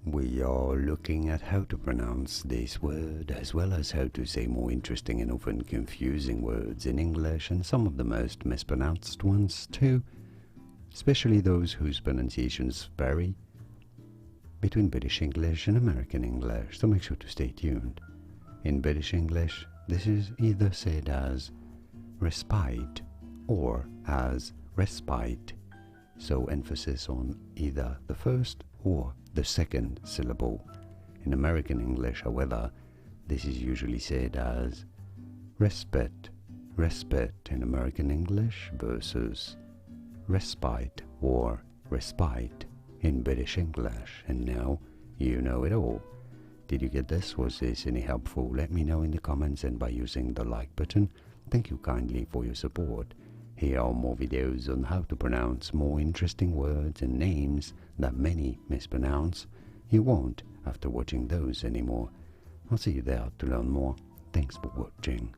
We are looking at how to pronounce this word, as well as how to say more interesting and often confusing words in English, and some of the most mispronounced ones too, especially those whose pronunciations vary between British English and American English, so make sure to stay tuned. In British English, this is either said as respite or as respite, so emphasis on either the first or the second syllable. In American English, however, this is usually said as respite in American English versus respite or respite in British English. And now you know it all. Did you get this? Was this any helpful? Let me know in the comments and by using the like button. Thank you kindly for your support. Here are more videos on how to pronounce more interesting words and names that many mispronounce. You won't after watching those anymore. I'll see you there to learn more. Thanks for watching.